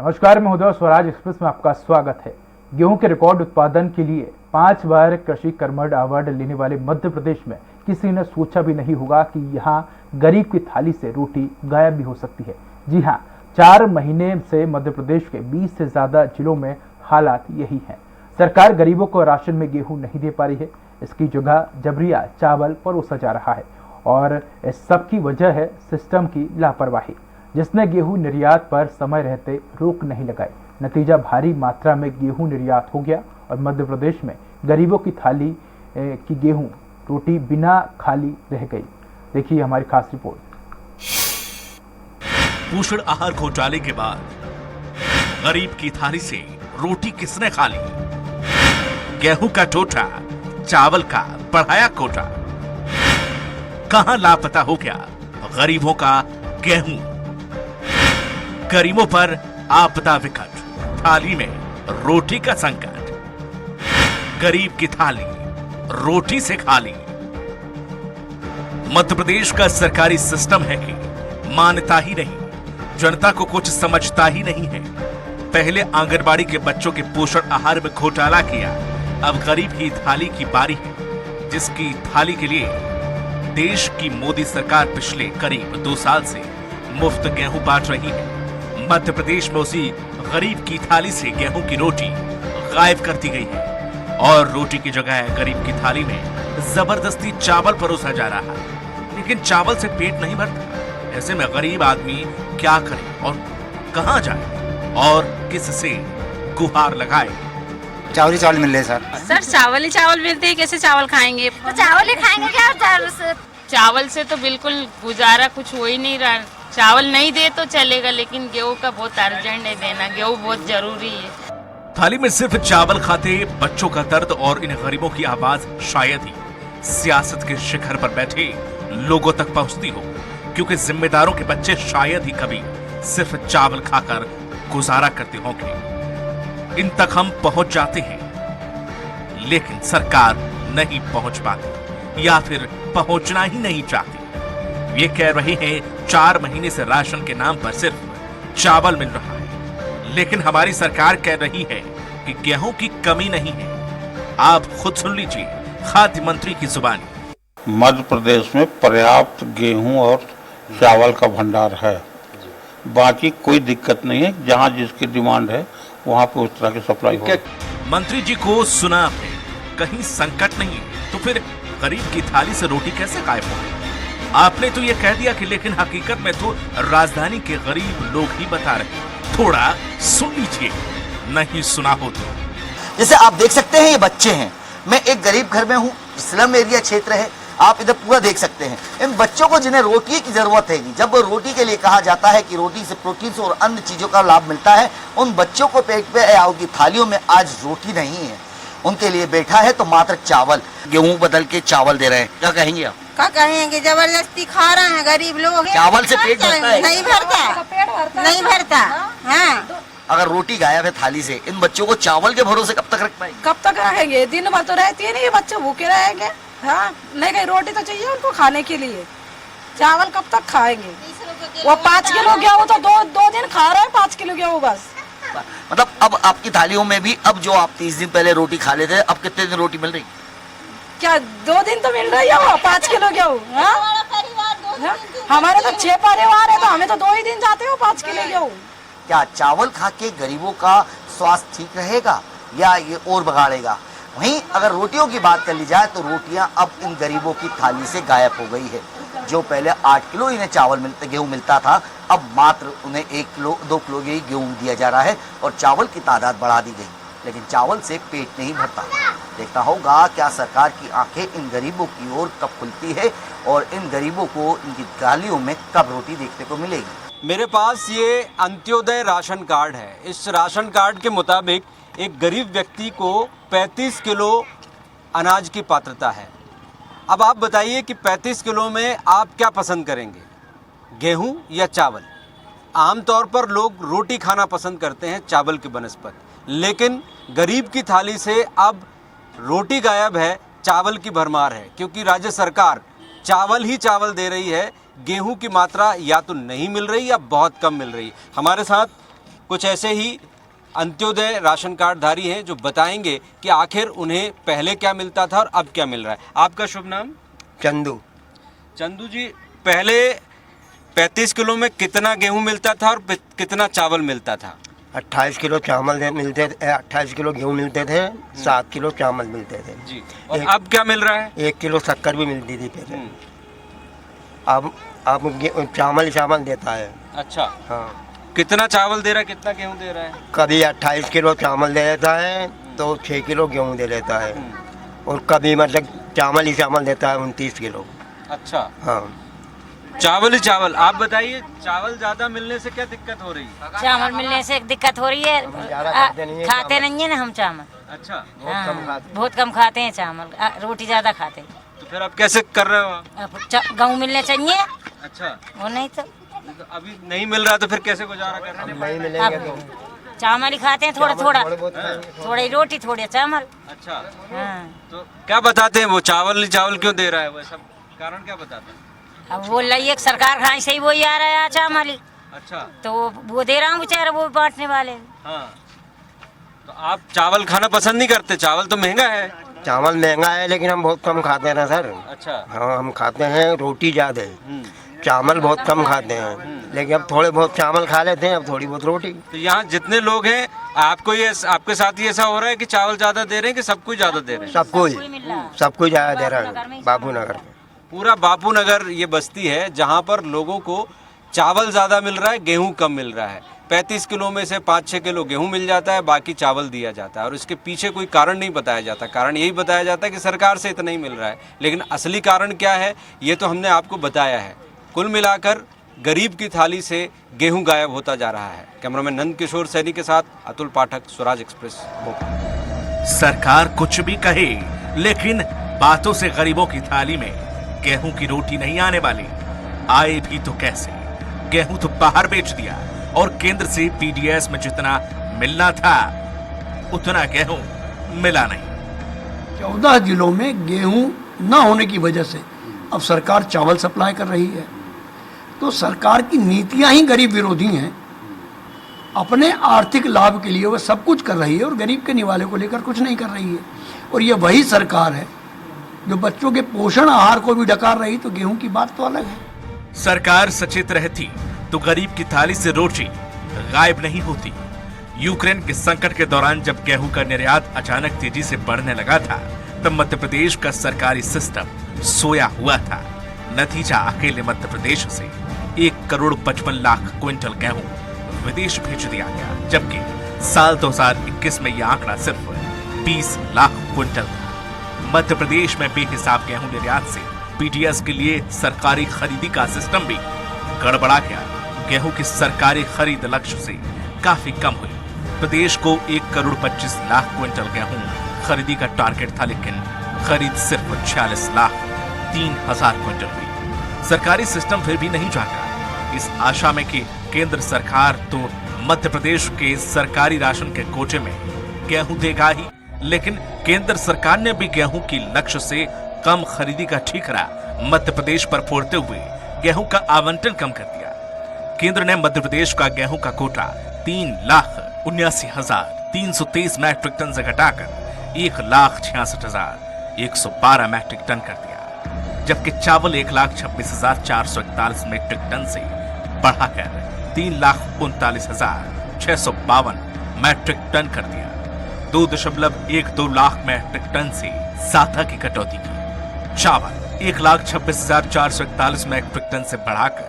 नमस्कार, मैं उदय स्वराज एक्सप्रेस में आपका स्वागत है। गेहूं के रिकॉर्ड उत्पादन के लिए 5 बार कृषि कर्मठ अवार्ड लेने वाले मध्य प्रदेश में किसी ने सोचा भी नहीं होगा कि यहां गरीब की थाली से रोटी गायब भी हो सकती है। जी हां, 4 महीने से मध्य प्रदेश के 20 से ज्यादा जिलों में हालात यही है। सरकार गरीबों को राशन में गेहूं नहीं दे पा रही है, इसकी जगह जबरिया चावल परोसा जा रहा है और इस सब की वजह है सिस्टम की लापरवाही, जिसने गेहूं निर्यात पर समय रहते रोक नहीं लगाई। नतीजा भारी मात्रा में गेहूं निर्यात हो गया और मध्य प्रदेश में गरीबों की थाली की गेहूं रोटी बिना खाली रह गई। देखिए हमारी खास रिपोर्ट। पोषण आहार घोटाले के बाद गरीब की थाली से रोटी किसने खा ली? गेहूं का टोटा, चावल का बढ़ाया कोटा, कहां लापता हो गया गरीबों का गेहूं? गरीबों पर आपदा विकट, थाली में रोटी का संकट, गरीब की थाली रोटी से खाली। मध्य प्रदेश का सरकारी सिस्टम है कि मानता ही नहीं, जनता को कुछ समझता ही नहीं है। पहले आंगनबाड़ी के बच्चों के पोषण आहार में घोटाला किया, अब गरीब की थाली की बारी है, जिसकी थाली के लिए देश की मोदी सरकार पिछले करीब 2 साल से मुफ्त गेहूं बांट रही है। मध्य प्रदेश में उसी गरीब की थाली से गेहूं की रोटी गायब कर दी गई है और रोटी की जगह गरीब की थाली में जबरदस्ती चावल परोसा जा रहा है। लेकिन चावल से पेट नहीं भरता। ऐसे में गरीब आदमी क्या करे और कहां जाए और किससे गुहार लगाए? चावल ही चावल मिल रहे सर। सर चावल ही चावल मिलते हैं, कैसे चावल खाएंगे? तो चावल ही खाएंगे क्या? चावल से तो बिल्कुल गुजारा कुछ हो ही नहीं रहा। चावल नहीं दे तो चलेगा, लेकिन गेहूं का बहुत अर्जेंट है देना, गेहूं बहुत जरूरी है। थाली में सिर्फ चावल खाते बच्चों का दर्द और इन गरीबों की आवाज शायद ही सियासत के शिखर पर बैठे लोगों तक पहुंचती हो, क्योंकि जिम्मेदारों के बच्चे शायद ही कभी सिर्फ चावल खाकर गुजारा करते होंगे। इन तक हम पहुंच जाते हैं, लेकिन सरकार नहीं पहुंच पाती या फिर पहुंचना ही नहीं चाहती। ये कह रहे हैं 4 महीने से राशन के नाम पर सिर्फ चावल मिल रहा है, लेकिन हमारी सरकार कह रही है कि गेहूं की कमी नहीं है। आप खुद सुन लीजिए खाद्य मंत्री की जुबानी। मध्य प्रदेश में पर्याप्त गेहूं और चावल का भंडार है, बाकी कोई दिक्कत नहीं है। जहां जिसकी डिमांड है वहां पे उस तरह की सप्लाई हो। मंत्री जी को सुना आपने, कहीं संकट नहीं है तो फिर गरीब की थाली से रोटी कैसे गायब हो गई? आपने तो ये कह दिया कि लेकिन हकीकत में तो राजधानी के गरीब लोग ही बता रहे। थोड़ा सुन लीजिए, नहीं सुना हो तो। जैसे आप देख सकते हैं, ये बच्चे हैं। मैं एक गरीब घर में हूँ, स्लम एरिया क्षेत्र है, आप इधर पूरा देख सकते हैं। इन बच्चों को जिन्हें रोटी की जरूरत है, जब रोटी के लिए कहा जाता है कि रोटी से प्रोटीन और अन्य चीजों का लाभ मिलता है, उन बच्चों को पेट पे या उनकी थालियों में आज रोटी नहीं है। उनके लिए बैठा है तो मात्र चावल, गेहूं बदल के चावल दे रहे हैं। क्या कहेंगे आप? क्या कहेंगे? जबरदस्ती खा रहे हैं गरीब लोग। चावल से पेट भरता है? नहीं भरता, नहीं भरता। हाँ, अगर रोटी गायब है थाली से, इन बच्चों को चावल के भरोसे कब तक रख पाएंगे? कब तक रहेंगे? दिन भर तो रहती है नहीं, ये बच्चे भूखे रहेंगे। हाँ, नहीं कहीं रोटी तो चाहिए उनको खाने के लिए। चावल कब तक खाएंगे? वो 5 किलो गेहूं तो दो दिन खा रहे हैं, 5 किलो गेहूं बस। मतलब अब आपकी थालियों में भी, अब जो आप 30 दिन पहले रोटी खा लेते, अब कितने दिन रोटी मिल रही? क्या 2 दिन तो मिल रही है वो 5 किलो गेहूं? हमारे तो 6 परिवार है, तो हमें तो 2 ही दिन जाते हो 5 किलो गेहूं। क्या चावल खा के गरीबों का स्वास्थ्य ठीक रहेगा या ये और बिगाड़ेगा? वहीं अगर रोटियों की बात कर ली जाए तो रोटियां अब इन गरीबों की थाली से गायब हो गई है। जो पहले 8 किलो इन्हें गेहूं मिलता था, अब मात्र उन्हें 1 किलो 2 किलो गेहूं दिया जा रहा है और चावल की तादाद बढ़ा दी गई, लेकिन चावल से पेट नहीं भरता। देखना होगा क्या सरकार की आंखें इन गरीबों की ओर कब खुलती है और इन गरीबों को इनकी थालियों में कब रोटी देखने को मिलेगी। मेरे पास ये अंत्योदय राशन कार्ड है। इस राशन कार्ड के मुताबिक एक गरीब व्यक्ति को 35 किलो अनाज की पात्रता है। अब आप बताइए कि 35 किलो में आप क्या पसंद करेंगे, गेहूं या चावल? आमतौर पर लोग रोटी खाना पसंद करते हैं चावल की बनस्पत, लेकिन गरीब की थाली से अब रोटी गायब है, चावल की भरमार है, क्योंकि राज्य सरकार चावल ही चावल दे रही है। गेहूं की मात्रा या तो नहीं मिल रही या बहुत कम मिल रही। हमारे साथ कुछ ऐसे ही अंत्योदय राशन कार्ड धारी हैं जो बताएंगे कि आखिर उन्हें पहले क्या मिलता था और अब क्या मिल रहा है। आपका शुभ नाम? चंदू। चंदू जी, पहले 35 किलो में कितना गेहूं मिलता था और कितना चावल मिलता था? 28 किलो चावल मिलते थे, 28 किलो गेहूँ मिलते थे, 7 किलो चावल मिलते थे जी। और अब क्या मिल रहा है? 1 किलो शक्कर भी मिलती थी पहले। अब चावल देता है। अच्छा, हाँ। कितना चावल दे रहा है, कितना गेहूं दे रहा है? कभी 28 किलो चावल दे देता है तो 6 किलो गेहूँ दे देता है, और कभी मतलब चावल देता है 29 किलो। अच्छा, हाँ, चावल ही चावल। आप बताइए, चावल ज्यादा मिलने से क्या दिक्कत हो रही है? चावल मिलने से दिक्कत हो रही है, खाते नहीं है ना हम चावल। अच्छा, बहुत कम खाते हैं चावल, रोटी ज्यादा खाते हैं। तो फिर आप कैसे कर रहे हो? अब गेहूँ मिलने चाहिए। अच्छा, वो नहीं तो अभी नहीं मिल रहा तो फिर कैसे गुजारा कर रहे हैं? नहीं मिलेंगे तो चावल ही खाते हैं, थोड़ा थोड़ा, थोड़ा ही रोटी थोड़ा चावल। अच्छा, हाँ। तो क्या बताते हैं वो चावल ही चावल क्यों दे रहा है? वो सब कारण क्या बताते हैं? अब वो लई एक सरकार खाई से ही वही आ रहा है चावल ही, अच्छा, तो वो दे रहा हूँ बेचारा, वो बांटने वाले। हाँ, तो आप चावल खाना पसंद नहीं करते? चावल तो महंगा है। चावल महंगा है लेकिन हम बहुत कम खाते हैं ना सर। अच्छा, हाँ, हम खाते हैं रोटी ज़्यादा, चावल बहुत कम खाते हैं, लेकिन अब थोड़े बहुत चावल खा लेते हैं, अब थोड़ी बहुत रोटी। तो यहाँ जितने लोग हैं, आपको ये आपके साथ ही ऐसा हो रहा है कि चावल ज्यादा दे रहे हैं कि सबको ज्यादा दे रहे हैं? सबको ज़्यादा दे रहा है। बापू नगर पूरा बापू नगर ये बस्ती है जहाँ पर लोगों को चावल ज़्यादा मिल रहा है, गेहूं कम मिल रहा है। 35 किलो में से 5-6 किलो गेहूं मिल जाता है, बाकी चावल दिया जाता है, और इसके पीछे कोई कारण नहीं बताया जाता। कारण यही बताया जाता है कि सरकार से इतना ही मिल रहा है, लेकिन असली कारण क्या है ये तो हमने आपको बताया है। कुल मिलाकर गरीब की थाली से गेहूं गायब होता जा रहा है। कैमरामैन नंद किशोर सैनी के साथ अतुल पाठक, स्वराज एक्सप्रेस, भोपाल। सरकार कुछ भी कहे, लेकिन बातों से गरीबों की थाली में गेहूं की रोटी नहीं आने वाली। आए भी तो कैसे? गेहूं तो बाहर बेच दिया, और केंद्र से पीडीएस में जितना मिलना था उतना गेहूं मिला नहीं। 14 जिलों में गेहूं न होने की वजह से अब सरकार चावल सप्लाई कर रही है। तो सरकार की नीतियां ही गरीब विरोधी हैं। अपने आर्थिक लाभ के लिए वो सब कुछ कर रही है और गरीब के निवाले को लेकर कुछ नहीं कर रही है। और ये वही सरकार है जो बच्चों के पोषण आहार को भी डकार रही, तो गेहूं की बात तो अलग है। सरकार सचेत रहती तो गरीब की थाली से रोटी गायब नहीं होती। यूक्रेन के संकट के दौरान जब गेहूं का निर्यात अचानक तेजी से बढ़ने लगा था, तब मध्य प्रदेश का सरकारी सिस्टम सोया हुआ था। नतीजा, अकेले मध्य प्रदेश से 1,55,00,000 क्विंटल गेहूं विदेश भेज दिया गया, जबकि साल 2021 में यह आंकड़ा सिर्फ 20 लाख क्विंटल था। मध्य प्रदेश में बेहिसाब गेहूं निर्यात से पीडीएस के लिए सरकारी खरीदी का सिस्टम भी गड़बड़ा गया। गेहूं की सरकारी खरीद लक्ष्य से काफी कम हुई। प्रदेश को 1,25,00,000 क्विंटल गेहूं खरीदी का टारगेट था, लेकिन खरीद सिर्फ 46,03,000 क्विंटल हुई। सरकारी सिस्टम फिर भी नहीं जागा, इस आशा में कि केंद्र सरकार तो मध्य प्रदेश के सरकारी राशन के कोटे में गेहूं देगा ही, लेकिन केंद्र सरकार ने भी गेहूं की लक्ष्य से कम खरीदी का ठीकरा मध्य प्रदेश पर फोड़ते हुए गेहूं का आवंटन कम कर दिया। केंद्र ने मध्य प्रदेश का गेहूं का कोटा 3,79,323 मैट्रिक टन से घटाकर 1,66,112 मैट्रिक टन कर दिया, जबकि चावल 1,26,441 मैट्रिक टन से बढ़ाकर 3,39,652 मैट्रिक टन कर दिया। 2.12 लाख मैट्रिक टन से साधा की कटौती की। चावल 1,26,441 मैट्रिक टन से बढ़ाकर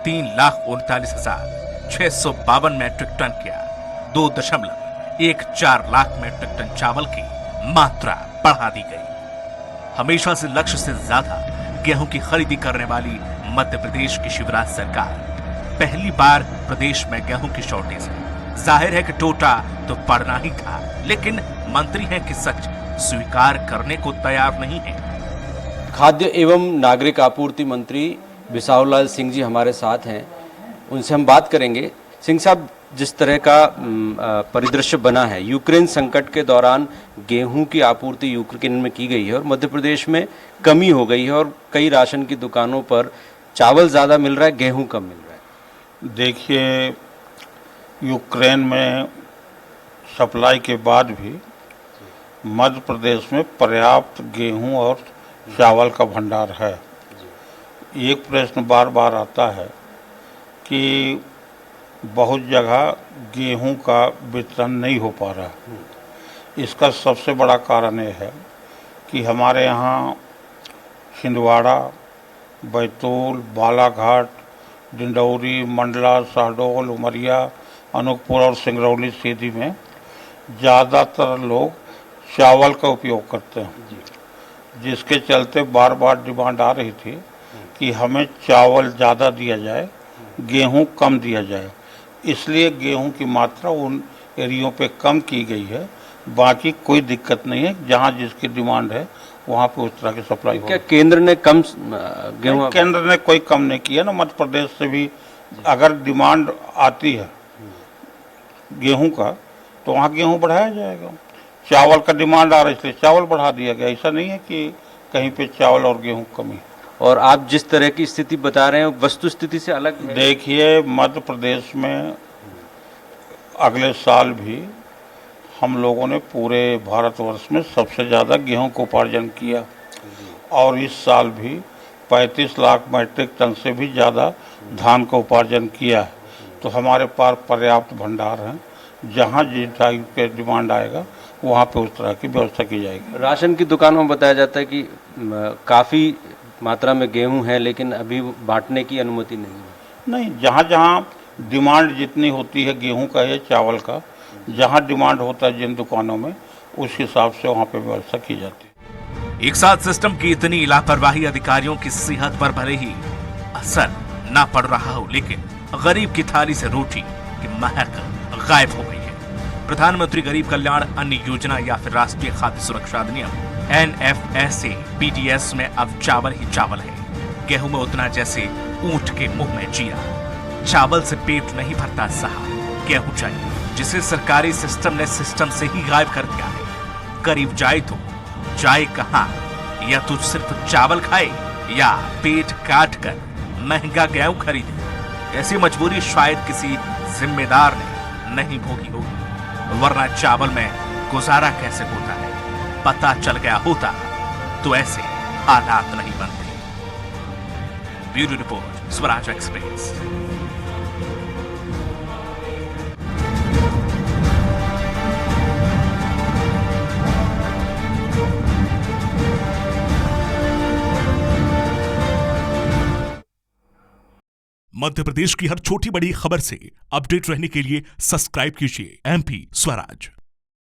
3,39,652 मैट्रिक टन किया। 2.14 लाख मैट्रिक टन चावल की मात्रा बढ़ा दी गई। हमेशा से लक्ष्य से ज्यादा गेहूं की खरीदी करने वाली मध्य प्रदेश की शिवराज सरकार पहली बार प्रदेश में गेहूं की शॉर्टेज है। जाहिर है कि टोटा तो पड़ना ही था, लेकिन मंत्री हैं कि सच स्वीकार करने को तैयार नहीं है। खाद्य एवं नागरिक आपूर्ति मंत्री बिसाहुलाल सिंह जी हमारे साथ हैं, उनसे हम बात करेंगे। सिंह साहब, जिस तरह का परिदृश्य बना है, यूक्रेन संकट के दौरान गेहूं की आपूर्ति यूक्रेन में की गई है और मध्य प्रदेश में कमी हो गई है, और कई राशन की दुकानों पर चावल ज़्यादा मिल रहा है, गेहूं कम मिल रहा है। देखिए, यूक्रेन में सप्लाई के बाद भी मध्य प्रदेश में पर्याप्त गेहूं और चावल का भंडार है। एक प्रश्न बार बार आता है कि बहुत जगह गेहूं का वितरण नहीं हो पा रहा। इसका सबसे बड़ा कारण ये है कि हमारे यहाँ छिंदवाड़ा, बैतूल, बालाघाट, डिंडौरी, मंडला, शहडोल, उमरिया, अनूपपुर और सिंगरौली सीधी में ज़्यादातर लोग चावल का उपयोग करते हैं, जिसके चलते बार बार डिमांड आ रही थी कि हमें चावल ज़्यादा दिया जाए, गेहूं कम दिया जाए। इसलिए गेहूं की मात्रा उन एरियो पे कम की गई है। बाकी कोई दिक्कत नहीं है, जहां जिसकी डिमांड है वहां पे उस तरह की सप्लाई हो। क्या केंद्र ने कम गेहूं? केंद्र ने कोई कम नहीं किया ना। मध्य प्रदेश से भी अगर डिमांड आती है गेहूं का तो वहाँ गेहूं बढ़ाया जाएगा। चावल का डिमांड आ रहा है इसलिए चावल बढ़ा दिया गया। ऐसा नहीं है कि कहीं पे चावल और गेहूं कमी। और आप जिस तरह की स्थिति बता रहे हैं वस्तु स्थिति से अलग है। देखिए, मध्य प्रदेश में अगले साल भी हम लोगों ने पूरे भारतवर्ष में सबसे ज़्यादा गेहूं का उपार्जन किया और इस साल भी 35 लाख मीट्रिक टन से भी ज़्यादा धान का उपार्जन किया है। तो हमारे पास पर्याप्त भंडार हैं। जहाँ जिस टाइप के डिमांड आएगा वहाँ पे उस तरह की व्यवस्था की जाएगी। राशन की दुकानों में बताया जाता है कि काफ़ी मात्रा में गेहूं है लेकिन अभी बांटने की अनुमति नहीं है। नहीं, जहाँ जहाँ डिमांड जितनी होती है गेहूं का या चावल का, जहाँ डिमांड होता है जिन दुकानों में, उस हिसाब से वहाँ पे व्यवस्था की जाती है। एक साथ सिस्टम की इतनी लापरवाही अधिकारियों की सेहत पर भले ही असर ना पड़ रहा हो, लेकिन गरीब की थाली से रोटी की महक गायब हो गई है। प्रधानमंत्री गरीब कल्याण अन्न योजना या फिर राष्ट्रीय खाद्य सुरक्षा अधिनियम NFSA PDS में अब चावल ही चावल है। गेहूं में उतना जैसे ऊंट के मुंह में जीरा। चावल से पेट नहीं भरता साहब, गेहूं चाहिए, जिसे सरकारी सिस्टम ने सिस्टम से ही गायब कर दिया है। गरीब जाए तो जाए कहां? या तो सिर्फ चावल खाए या पेट काट कर महंगा गेहूं खरीदे। ऐसी मजबूरी शायद किसी जिम्मेदार ने नहीं भोगी होगी, वरना चावल में गुजारा कैसे होता है पता चल गया होता तो ऐसे हालात नहीं बनते। Bureau report, Swaraj express. Madhya Pradesh की हर छोटी बड़ी खबर से अपडेट रहने के लिए सब्सक्राइब कीजिए MP स्वराज।